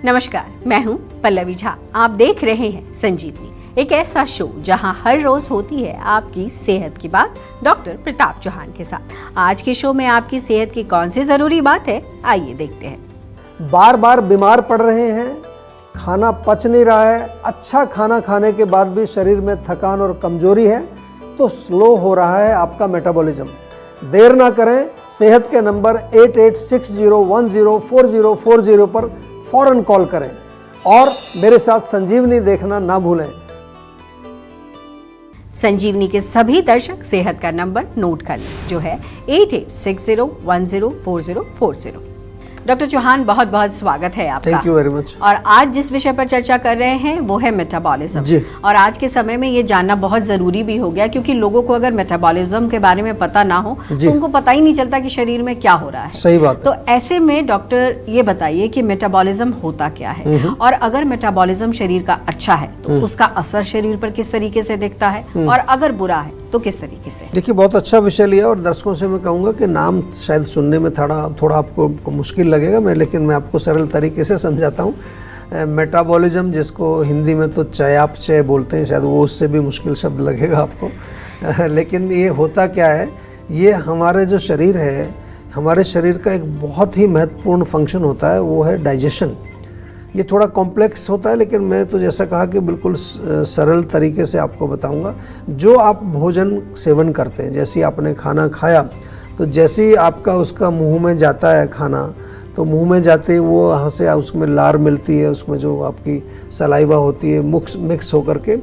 नमस्कार, मैं हूं पल्लवी झा। आप देख रहे हैं संजीवनी, एक ऐसा शो जहां हर रोज होती है आपकी सेहत की बात डॉक्टर प्रताप चौहान के साथ। आज के शो में आपकी सेहत की कौन सी जरूरी बात है, आइए देखते हैं। बार बार बीमार पड़ रहे हैं, खाना पच नहीं रहा है, अच्छा खाना खाने के बाद भी शरीर में थकान और कमजोरी है, तो स्लो हो रहा है आपका मेटाबॉलिज्म। देर ना करें, सेहत के नंबर 8860104040 पर फौरन कॉल करें और मेरे साथ संजीवनी देखना ना भूलें। संजीवनी के सभी दर्शक सेहत का नंबर नोट कर लें, जो है 8860104040। डॉक्टर चौहान, बहुत बहुत स्वागत है आपका। Thank you very much. और आज जिस विषय पर चर्चा कर रहे हैं वो है मेटाबॉलिज्म। जी। और आज के समय में ये जानना बहुत जरूरी भी हो गया, क्योंकि लोगों को अगर मेटाबॉलिज्म के बारे में पता ना हो तो उनको पता ही नहीं चलता कि शरीर में क्या हो रहा है। सही बात है। तो ऐसे में डॉक्टर ये बताइए कि मेटाबॉलिज्म होता क्या है, और अगर मेटाबॉलिज्म शरीर का अच्छा है तो उसका असर शरीर पर किस तरीके से दिखता है, और अगर बुरा है तो किस तरीके से। देखिए, बहुत अच्छा विषय लिया और दर्शकों से मैं कहूँगा कि नाम शायद सुनने में थोड़ा आपको मुश्किल लगेगा, लेकिन मैं आपको सरल तरीके से समझाता हूँ। मेटाबॉलिज्म, जिसको हिंदी में तो चयापचय बोलते हैं, शायद वो उससे भी मुश्किल शब्द लगेगा आपको। लेकिन ये होता क्या है, ये हमारे जो शरीर है, हमारे शरीर का एक बहुत ही महत्वपूर्ण फंक्शन होता है, वो है डाइजेशन। ये थोड़ा कॉम्प्लेक्स होता है, लेकिन मैं तो जैसा कहा कि बिल्कुल सरल तरीके से आपको बताऊंगा। जो आप भोजन सेवन करते हैं, जैसे आपने खाना खाया, तो जैसे ही आपका उसका मुंह में जाता है खाना, तो मुंह में जाते ही वो वहाँ से उसमें लार मिलती है, उसमें जो आपकी सलाइवा होती है मिक्स होकर के,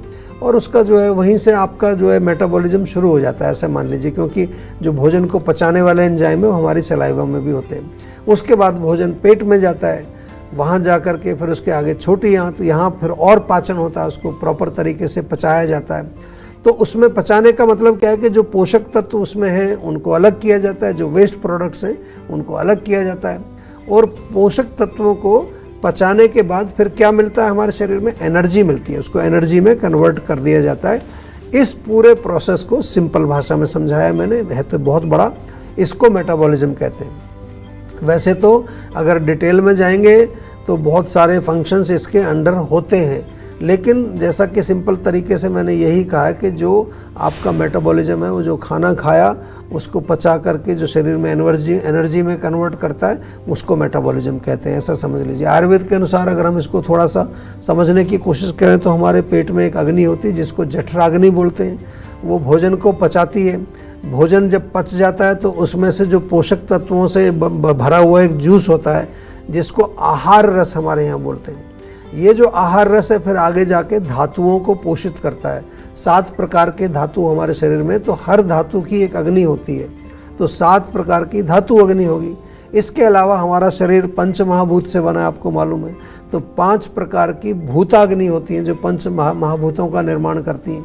और उसका जो है वहीं से आपका जो है मेटाबॉलिज्म शुरू हो जाता है, ऐसा मान लीजिए। क्योंकि जो भोजन को पचाने वाले एंजाइम है वो हमारी सलाइवा में भी होते हैं। उसके बाद भोजन पेट में जाता है, वहाँ जा कर के फिर उसके आगे छोटी आंत, तो यहाँ फिर और पाचन होता है, उसको प्रॉपर तरीके से पचाया जाता है। तो उसमें पचाने का मतलब क्या है कि जो पोषक तत्व उसमें हैं उनको अलग किया जाता है, जो वेस्ट प्रोडक्ट्स हैं उनको अलग किया जाता है, और पोषक तत्वों को पचाने के बाद फिर क्या मिलता है हमारे शरीर में, एनर्जी मिलती है, उसको एनर्जी में कन्वर्ट कर दिया जाता है। इस पूरे प्रोसेस को सिंपल भाषा में समझाया मैंने, है तो बहुत बड़ा, इसको मेटाबॉलिज्म कहते हैं। वैसे तो अगर डिटेल में जाएंगे तो बहुत सारे फंक्शंस इसके अंडर होते हैं, लेकिन जैसा कि सिंपल तरीके से मैंने यही कहा है कि जो आपका मेटाबॉलिज्म है, वो जो खाना खाया उसको पचा करके जो शरीर में एनर्जी में कन्वर्ट करता है, उसको मेटाबॉलिज्म कहते हैं, ऐसा समझ लीजिए। आयुर्वेद के अनुसार अगर हम इसको थोड़ा सा समझने की कोशिश करें तो हमारे पेट में एक अग्नि होती है जिसको जठराग्नि बोलते हैं, वो भोजन को पचाती है। भोजन जब पच जाता है तो उसमें से जो पोषक तत्वों से भरा हुआ एक जूस होता है जिसको आहार रस हमारे यहाँ बोलते हैं। ये जो आहार रस है फिर आगे जाके धातुओं को पोषित करता है। 7 प्रकार के धातु हमारे शरीर में, तो हर धातु की एक अग्नि होती है, तो 7 प्रकार की धातु अग्नि होगी। इसके अलावा हमारा शरीर पंच महाभूत से बना है, आपको मालूम है, तो 5 प्रकार की भूताग्नि होती हैं जो पंच महाभूतों का निर्माण करती हैं।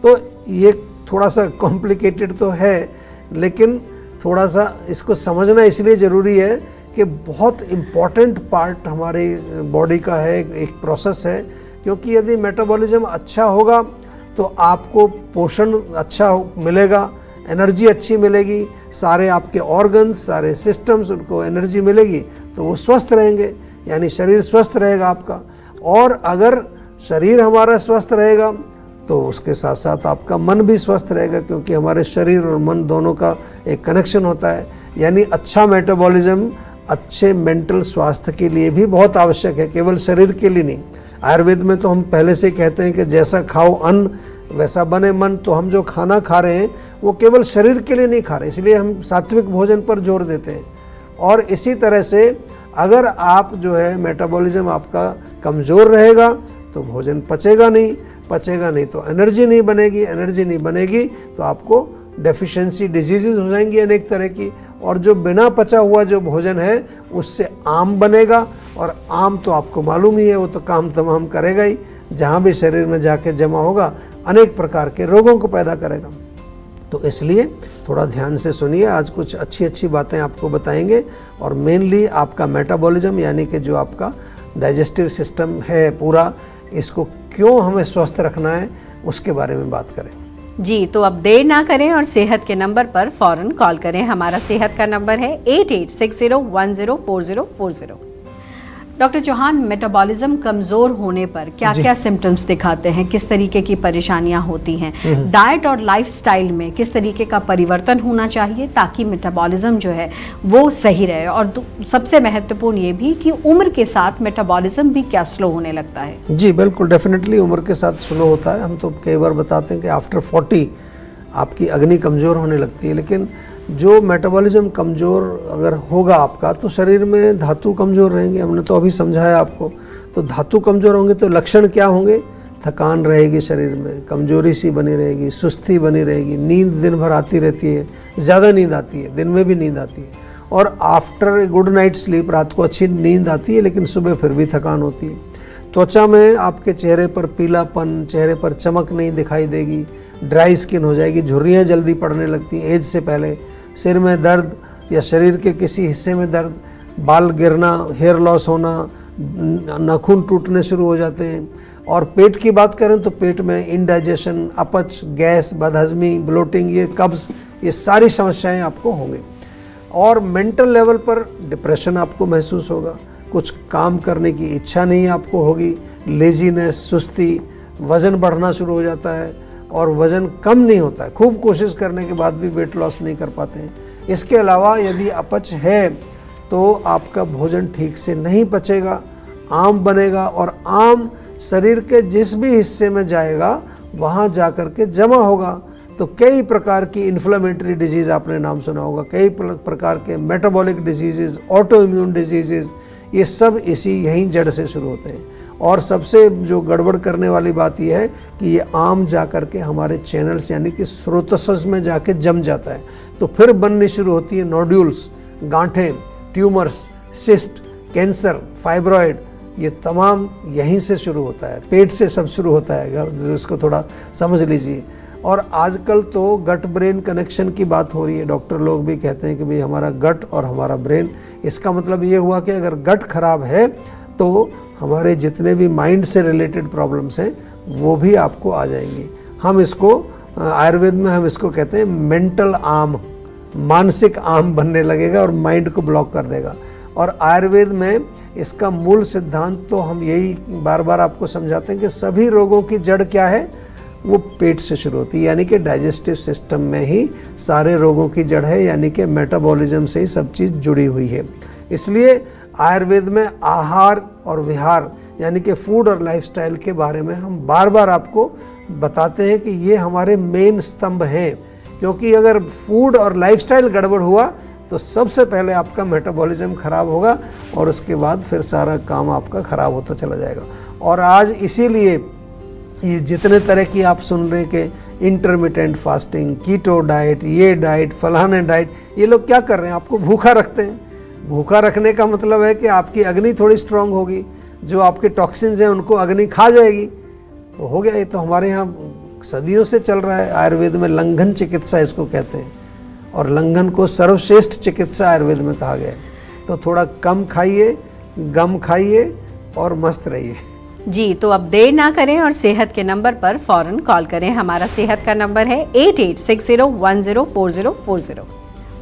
तो ये थोड़ा सा कॉम्प्लिकेटेड तो है, लेकिन थोड़ा सा इसको समझना इसलिए ज़रूरी है कि बहुत इम्पॉर्टेंट पार्ट हमारे बॉडी का है, एक प्रोसेस है। क्योंकि यदि मेटाबॉलिज्म अच्छा होगा तो आपको पोषण अच्छा मिलेगा, एनर्जी अच्छी मिलेगी, सारे आपके ऑर्गन्स, सारे सिस्टम्स, उनको एनर्जी मिलेगी तो वो स्वस्थ रहेंगे, यानी शरीर स्वस्थ रहेगा आपका। और अगर शरीर हमारा स्वस्थ रहेगा तो उसके साथ साथ आपका मन भी स्वस्थ रहेगा, क्योंकि हमारे शरीर और मन दोनों का एक कनेक्शन होता है। यानी अच्छा मेटाबॉलिज्म अच्छे मेंटल स्वास्थ्य के लिए भी बहुत आवश्यक है, केवल शरीर के लिए नहीं। आयुर्वेद में तो हम पहले से कहते हैं कि जैसा खाओ अन्न वैसा बने मन, तो हम जो खाना खा रहे हैं वो केवल शरीर के लिए नहीं खा रहे, इसलिए हम सात्विक भोजन पर जोर देते हैं। और इसी तरह से अगर आप जो है मेटाबॉलिज्म आपका कमज़ोर रहेगा तो भोजन पचेगा नहीं तो एनर्जी नहीं बनेगी तो आपको डेफिशिएंसी डिजीजेज हो जाएंगी अनेक तरह की। और जो बिना पचा हुआ जो भोजन है उससे आम बनेगा, और आम तो आपको मालूम ही है, वो तो काम तमाम करेगा ही, जहाँ भी शरीर में जाके जमा होगा अनेक प्रकार के रोगों को पैदा करेगा। तो इसलिए थोड़ा ध्यान से सुनिए, आज कुछ अच्छी बातें आपको बताएंगे, और मेनली आपका मेटाबॉलिज्म यानी कि जो आपका डाइजेस्टिव सिस्टम है पूरा, इसको क्यों हमें स्वस्थ रखना है उसके बारे में बात करें। जी, तो अब देर ना करें और सेहत के नंबर पर फौरन कॉल करें। हमारा सेहत का नंबर है 8860104040। डॉक्टर चौहान, मेटाबॉलिज्म कमजोर होने पर क्या क्या सिम्टम्स दिखाते हैं, किस तरीके की परेशानियां होती हैं, डाइट और लाइफस्टाइल में किस तरीके का परिवर्तन होना चाहिए ताकि मेटाबॉलिज्म जो है वो सही रहे, और सबसे महत्वपूर्ण ये भी कि उम्र के साथ मेटाबॉलिज्म भी क्या स्लो होने लगता है? जी बिल्कुल, डेफिनेटली उम्र के साथ स्लो होता है। हम तो कई बार बताते हैं कि आफ्टर 40 आपकी अग्नि कमज़ोर होने लगती है, लेकिन जो मेटाबॉलिज्म कमज़ोर अगर होगा आपका तो शरीर में धातु कमज़ोर रहेंगे। हमने तो अभी समझाया आपको। तो धातु कमज़ोर होंगे तो लक्षण क्या होंगे? थकान रहेगी शरीर में, कमज़ोरी सी बनी रहेगी, सुस्ती बनी रहेगी, नींद दिन भर आती रहती है, ज़्यादा नींद आती है, दिन में भी नींद आती है, और after a good night sleep रात को अच्छी नींद आती है, लेकिन सुबह फिर भी थकान होती है। त्वचा में आपके चेहरे पर पीलापन, चेहरे पर चमक नहीं दिखाई देगी, ड्राई स्किन हो जाएगी, झुर्रियाँ जल्दी पड़ने लगती हैं एज से पहले, सिर में दर्द या शरीर के किसी हिस्से में दर्द, बाल गिरना, हेयर लॉस होना, नाखून टूटने शुरू हो जाते हैं। और पेट की बात करें तो पेट में इंडाइजेशन, अपच, गैस, बदहजमी, ब्लोटिंग, ये कब्ज़, ये सारी समस्याएं आपको होंगी। और मेंटल लेवल पर डिप्रेशन आपको महसूस होगा, कुछ काम करने की इच्छा नहीं आपको होगी, लेजीनेस, सुस्ती, वज़न बढ़ना शुरू हो जाता है और वज़न कम नहीं होता है, खूब कोशिश करने के बाद भी वेट लॉस नहीं कर पाते हैं। इसके अलावा यदि अपच है तो आपका भोजन ठीक से नहीं पचेगा, आम बनेगा, और आम शरीर के जिस भी हिस्से में जाएगा वहाँ जा कर के जमा होगा। तो कई प्रकार की इन्फ्लेमेटरी डिजीज़ आपने नाम सुना होगा, कई प्रकार के metabolic disease, auto immune disease, ये सब यहीं जड़ से शुरू होते हैं। और सबसे जो गड़बड़ करने वाली बात यह है कि ये आम जा कर के हमारे चैनल्स यानी कि स्रोतसस में जाके जम जाता है, तो फिर बननी शुरू होती है नोड्यूल्स, गांठें, ट्यूमर्स, सिस्ट, कैंसर, फाइब्रॉइड, ये तमाम यहीं से शुरू होता है, पेट से सब शुरू होता है, इसको थोड़ा समझ लीजिए। और आजकल तो गट ब्रेन कनेक्शन की बात हो रही है, डॉक्टर लोग भी कहते हैं कि भाई हमारा गट और हमारा ब्रेन, इसका मतलब ये हुआ कि अगर गट खराब है तो हमारे जितने भी माइंड से रिलेटेड प्रॉब्लम्स हैं वो भी आपको आ जाएंगी। हम इसको आयुर्वेद में हम इसको कहते हैं मेंटल आर्म, मानसिक आर्म बनने लगेगा और माइंड को ब्लॉक कर देगा। और आयुर्वेद में इसका मूल सिद्धांत तो हम यही बार बार आपको समझाते हैं कि सभी रोगों की जड़ क्या है? वो पेट से शुरू होती है, यानी कि डाइजेस्टिव सिस्टम में ही सारे रोगों की जड़ है, यानी कि मेटाबॉलिज्म से ही सब चीज़ जुड़ी हुई है। इसलिए आयुर्वेद में आहार और विहार यानी कि फूड और लाइफस्टाइल के बारे में हम बार बार आपको बताते हैं कि ये हमारे मेन स्तंभ हैं, क्योंकि अगर फूड और लाइफस्टाइल गड़बड़ हुआ तो सबसे पहले आपका मेटाबॉलिज्म खराब होगा और उसके बाद फिर सारा काम आपका खराब होता चला जाएगा। और आज इसीलिए ये जितने तरह की आप सुन रहे हैं कि इंटरमिटेंट फास्टिंग, कीटो डाइट, ये डाइट, फलाने डाइट, ये लोग क्या कर रहे हैं? आपको भूखा रखते हैं। भूखा रखने का मतलब है कि आपकी अग्नि थोड़ी स्ट्रांग होगी, जो आपके टॉक्सिन्स हैं उनको अग्नि खा जाएगी, तो हो गया। ये तो हमारे यहाँ सदियों से चल रहा है, आयुर्वेद में लंघन चिकित्सा इसको कहते हैं, और लंघन को सर्वश्रेष्ठ चिकित्सा आयुर्वेद में कहा गया है। तो थोड़ा कम खाइए, गम खाइए और मस्त रहिए। जी, तो अब देर ना करें और सेहत के नंबर पर फौरन कॉल करें। हमारा सेहत का नंबर है 8860104040।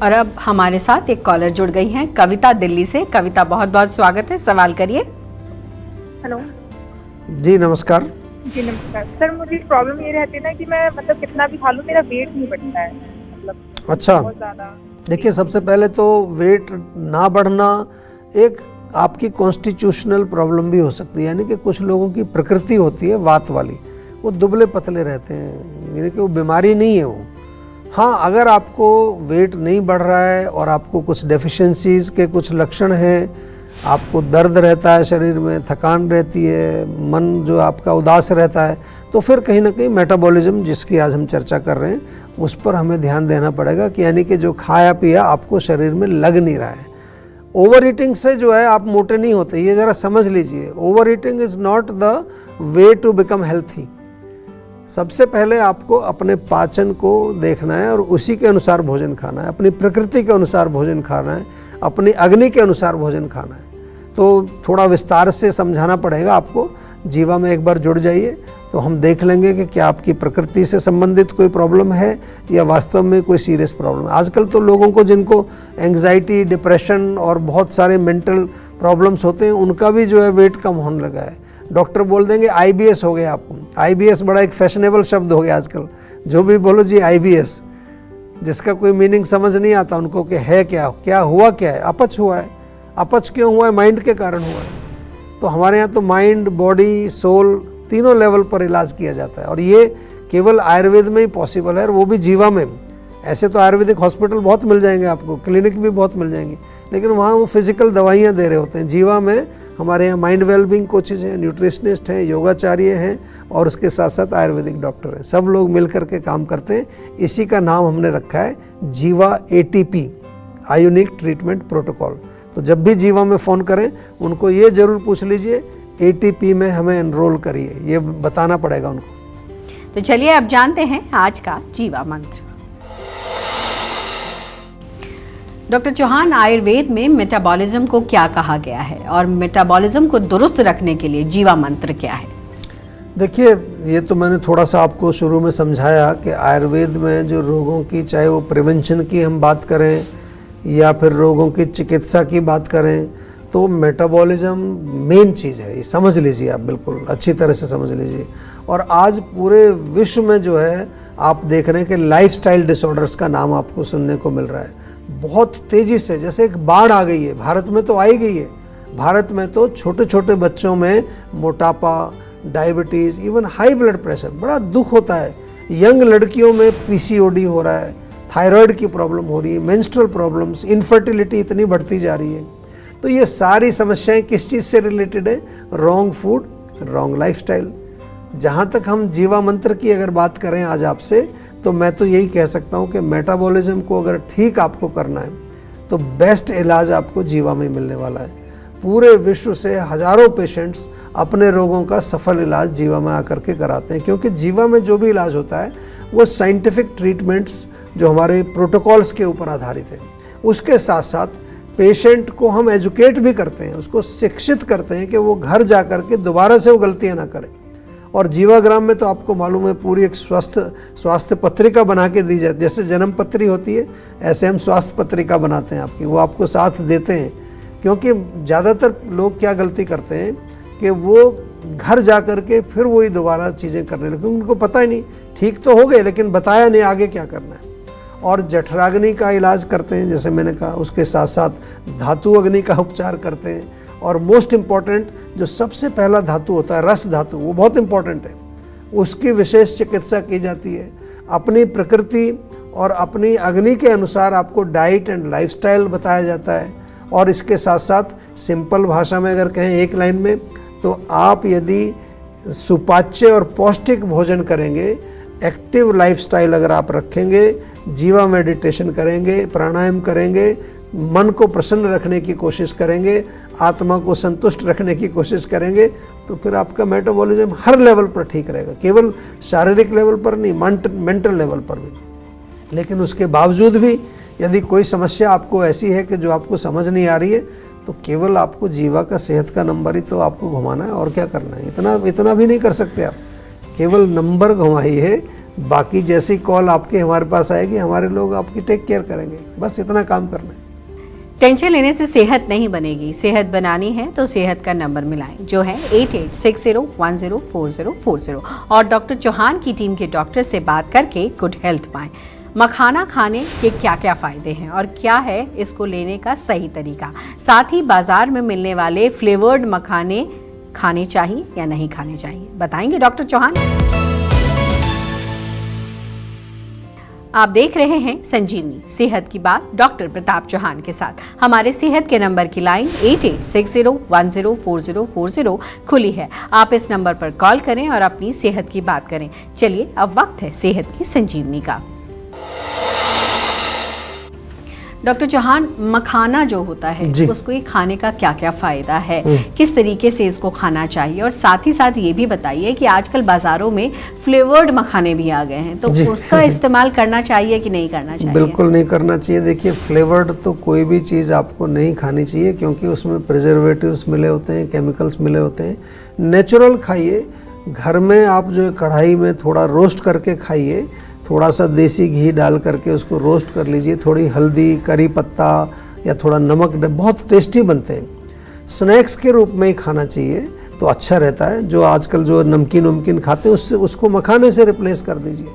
और अब हमारे साथ एक कॉलर जुड़ गई हैं, कविता दिल्ली से। कविता, बहुत बहुत स्वागत है, सवाल करिए। हेलो जी नमस्कार। जी नमस्कार सर, मुझे प्रॉब्लम ये रहती है ना कि मैं मतलब कितना भी खा लूँ मेरा वेट नहीं बढ़ता है, मतलब अच्छा, बहुत ज़्यादा। देखिए सबसे पहले तो वेट ना बढ़ना एक आपकी कॉन्स्टिट्यूशनल प्रॉब्लम भी हो सकती है, यानी कि कुछ लोगों की प्रकृति होती है वात वाली, वो दुबले पतले रहते हैं, यानी कि वो बीमारी नहीं है वो। हाँ, अगर आपको वेट नहीं बढ़ रहा है और आपको कुछ डेफिशिएंसीज़ के कुछ लक्षण हैं, आपको दर्द रहता है शरीर में, थकान रहती है, मन जो आपका उदास रहता है, तो फिर कहीं ना कहीं मेटाबॉलिज्म जिसकी आज हम चर्चा कर रहे हैं उस पर हमें ध्यान देना पड़ेगा कि यानी कि जो खाया पिया आपको शरीर में लग नहीं रहा है। ओवर ईटिंग से जो है आप मोटे नहीं होते, ये ज़रा समझ लीजिए। Over eating is not the way to become healthy. सबसे पहले आपको अपने पाचन को देखना है और उसी के अनुसार भोजन खाना है, अपनी प्रकृति के अनुसार भोजन खाना है, अपनी अग्नि के अनुसार भोजन खाना है। तो थोड़ा विस्तार से समझाना पड़ेगा आपको, जीवा में एक बार जुड़ जाइए तो हम देख लेंगे कि क्या आपकी प्रकृति से संबंधित कोई प्रॉब्लम है या वास्तव में कोई सीरियस प्रॉब्लम है। आजकल तो लोगों को जिनको एंग्जाइटी, डिप्रेशन और बहुत सारे मेंटल प्रॉब्लम्स होते हैं उनका भी जो है वेट कम होने लगा है। डॉक्टर बोल देंगे IBS हो गया आपको। IBS बड़ा एक फैशनेबल शब्द हो गया आजकल, जो भी बोलो जी IBS, जिसका कोई मीनिंग समझ नहीं आता उनको कि है क्या, क्या हुआ, क्या है, अपच हुआ है। अपच क्यों हुआ है? माइंड के कारण हुआ है। तो हमारे यहाँ तो माइंड, बॉडी, सोल तीनों लेवल पर इलाज किया जाता है और ये केवल आयुर्वेद में ही पॉसिबल है, और वो भी जीवा में। ऐसे तो आयुर्वेदिक हॉस्पिटल बहुत मिल जाएंगे आपको, क्लिनिक भी बहुत मिल जाएंगे, लेकिन वहाँ वो फिजिकल दवाइयाँ दे रहे होते हैं। जीवा में हमारे यहाँ माइंड वेलबींग कोचेज हैं, न्यूट्रिशनिस्ट हैं, योगाचार्य हैं और उसके साथ साथ आयुर्वेदिक डॉक्टर हैं। सब लोग मिल करके काम करते हैं। इसी का नाम हमने रखा है जीवा ATP, आयोनिक ट्रीटमेंट प्रोटोकॉल। तो जब भी जीवा में फ़ोन करें उनको ये ज़रूर पूछ लीजिए ATP में हमें एनरोल करिए, ये बताना पड़ेगा उनको। तो चलिए अब जानते हैं आज का जीवा मंत्र। डॉक्टर चौहान, आयुर्वेद में मेटाबॉलिज्म को क्या कहा गया है और मेटाबॉलिज्म को दुरुस्त रखने के लिए जीवा मंत्र क्या है? देखिए, ये तो मैंने थोड़ा सा आपको शुरू में समझाया कि आयुर्वेद में जो रोगों की, चाहे वो प्रिवेंशन की हम बात करें या फिर रोगों की चिकित्सा की बात करें, तो मेटाबॉलिज्म मेन चीज़ है। ये समझ लीजिए, आप बिल्कुल अच्छी तरह से समझ लीजिए। और आज पूरे विश्व में जो है आप देख रहे हैं कि लाइफस्टाइल डिसऑर्डर्स का नाम आपको सुनने को मिल रहा है बहुत तेज़ी से। जैसे एक बाढ़ आ गई है, भारत में तो आई गई है। भारत में तो छोटे छोटे बच्चों में मोटापा, diabetes, even high blood pressure, बड़ा दुख होता है। यंग लड़कियों में PCOD हो रहा है, थायराइड की प्रॉब्लम हो रही है, मेंस्ट्रुअल प्रॉब्लम्स, इनफर्टिलिटी इतनी बढ़ती जा रही है। तो ये सारी समस्याएं किस चीज़ से रिलेटेड है? Wrong food, wrong lifestyle. जहाँ तक हम जीवा मंत्र की अगर बात करें आज आपसे, तो मैं तो यही कह सकता हूँ कि मेटाबॉलिज्म को अगर ठीक आपको करना है तो बेस्ट इलाज आपको जीवा में मिलने वाला है। पूरे विश्व से हज़ारों पेशेंट्स अपने रोगों का सफल इलाज जीवा में आकर के कराते हैं, क्योंकि जीवा में जो भी इलाज होता है वो साइंटिफिक ट्रीटमेंट्स जो हमारे प्रोटोकॉल्स के ऊपर आधारित है। उसके साथ साथ पेशेंट को हम एजुकेट भी करते हैं, उसको शिक्षित करते हैं कि वो घर जा कर के दोबारा से वो गलतियाँ ना करें। और जीवाग्राम में तो आपको मालूम है पूरी एक स्वास्थ्य पत्रिका बना के दी जाती है। जैसे जन्म पत्री होती है, ऐसे हम स्वास्थ्य पत्रिका बनाते हैं आपकी, वो आपको साथ देते हैं। क्योंकि ज़्यादातर लोग क्या गलती करते हैं कि वो घर जा कर के फिर वही दोबारा चीज़ें करने लगे, क्योंकि उनको पता ही नहीं। ठीक तो हो गए लेकिन बताया नहीं आगे क्या करना है। और जठराग्नि का इलाज करते हैं, जैसे मैंने कहा, उसके साथ साथ धातु अग्नि का उपचार करते हैं। और मोस्ट इम्पॉर्टेंट जो सबसे पहला धातु होता है, रस धातु, वो बहुत इम्पॉर्टेंट है, उसकी विशेष चिकित्सा की जाती है। अपनी प्रकृति और अपनी अग्नि के अनुसार आपको डाइट एंड लाइफस्टाइल बताया जाता है। और इसके साथ साथ सिंपल भाषा में अगर कहें एक लाइन में, तो आप यदि सुपाच्य और पौष्टिक भोजन करेंगे, एक्टिव लाइफस्टाइल अगर आप रखेंगे, जीवा मेडिटेशन करेंगे, प्राणायाम करेंगे, मन को प्रसन्न रखने की कोशिश करेंगे, आत्मा को संतुष्ट रखने की कोशिश करेंगे, तो फिर आपका मेटाबॉलिज्म हर लेवल पर ठीक रहेगा, केवल शारीरिक लेवल पर नहीं, मेंटल लेवल पर भी। लेकिन उसके बावजूद भी यदि कोई समस्या आपको ऐसी है कि जो आपको समझ नहीं आ रही है, तो केवल आपको जीवा का सेहत का नंबर ही तो आपको घुमाना है, और क्या करना है। इतना भी नहीं कर सकते आप, केवल नंबर घुमाइए। बाकी जैसी कॉल आपके हमारे पास आएगी, हमारे लोग आपकी टेक केयर करेंगे, बस इतना काम करना है। टेंशन लेने से सेहत नहीं बनेगी, सेहत बनानी है तो सेहत का नंबर मिलाएं, जो है 8860104040। और डॉक्टर चौहान की टीम के डॉक्टर से बात करके गुड हेल्थ पाएं। मखाना खाने के क्या क्या फ़ायदे हैं और क्या है इसको लेने का सही तरीका, साथ ही बाजार में मिलने वाले फ्लेवर्ड मखाने खाने चाहिए या नहीं खाने चाहिए, बताएंगे डॉक्टर चौहान। आप देख रहे हैं संजीवनी सेहत की बात डॉक्टर प्रताप चौहान के साथ। हमारे सेहत के नंबर की लाइन 8860104040 खुली है। आप इस नंबर पर कॉल करें और अपनी सेहत की बात करें। चलिए अब वक्त है सेहत की संजीवनी का। डॉक्टर चौहान, मखाना जो होता है उसको ये खाने का क्या क्या फायदा है, किस तरीके से इसको खाना चाहिए, और साथ ही साथ ये भी बताइए कि आजकल बाजारों में फ्लेवर्ड मखाने भी आ गए हैं, तो उसका इस्तेमाल करना चाहिए कि नहीं करना चाहिए? बिल्कुल नहीं करना चाहिए। देखिए, फ्लेवर्ड तो कोई भी चीज़ आपको नहीं खानी चाहिए, क्योंकि उसमें प्रिजर्वेटिव्स मिले होते हैं, केमिकल्स मिले होते हैं। नेचुरल खाइए, घर में आप जो कढ़ाई में थोड़ा रोस्ट करके खाइए, थोड़ा सा देसी घी डाल करके उसको रोस्ट कर लीजिए, थोड़ी हल्दी, करी पत्ता या थोड़ा नमक, बहुत टेस्टी बनते हैं। स्नैक्स के रूप में ही खाना चाहिए तो अच्छा रहता है। जो आजकल जो नमकीन खाते हैं उससे उसको मखाने से रिप्लेस कर दीजिए।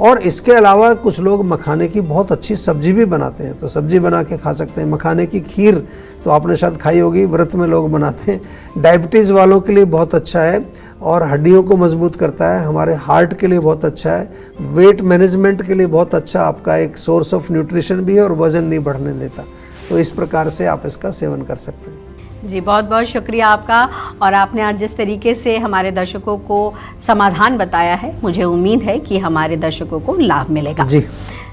और इसके अलावा कुछ लोग मखाने की बहुत अच्छी सब्जी भी बनाते हैं, तो सब्जी बना के खा सकते हैं। मखाने की खीर तो आपने शायद खाई होगी, व्रत में लोग बनाते हैं। डायबिटीज़ वालों के लिए बहुत अच्छा है और हड्डियों को मजबूत करता है। हमारे हार्ट के लिए बहुत अच्छा है। वेट मैनेजमेंट के लिए बहुत अच्छा आपका एक सोर्स ऑफ न्यूट्रिशन भी है और वज़न नहीं बढ़ने देता। तो इस प्रकार से आप इसका सेवन कर सकते हैं। जी, बहुत बहुत शुक्रिया आपका। और आपने आज जिस तरीके से हमारे दर्शकों को समाधान बताया है, मुझे उम्मीद है कि हमारे दर्शकों को लाभ मिलेगा। जी,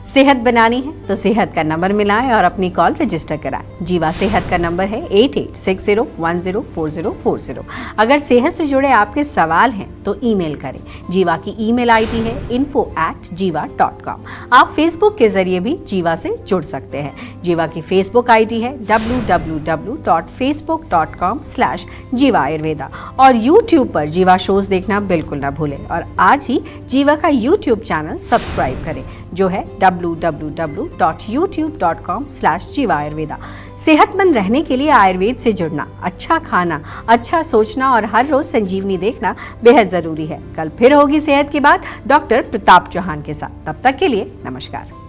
सेहत बनानी है तो सेहत का नंबर मिलाएं और अपनी कॉल रजिस्टर कराएं। जीवा सेहत का नंबर है 8860104040। अगर सेहत से जुड़े आपके सवाल हैं तो ईमेल करें। जीवा की ईमेल आईडी है info@jiva.com। आप फेसबुक के जरिए भी जीवा से जुड़ सकते हैं। जीवा की फेसबुक आईडी है www.facebook.com/जीवा आयुर्वेदा। और यूट्यूब पर जीवा शोज देखना बिल्कुल ना भूलें और आज ही जीवा का यूट्यूब चैनल सब्सक्राइब करें जो है www.youtube.com/जीवा आयुर्वेदा। सेहतमंद रहने के लिए आयुर्वेद से जुड़ना, अच्छा खाना, अच्छा सोचना और हर रोज संजीवनी देखना बेहद जरूरी है। कल फिर होगी सेहत की बात डॉक्टर प्रताप चौहान के साथ। तब तक के लिए नमस्कार।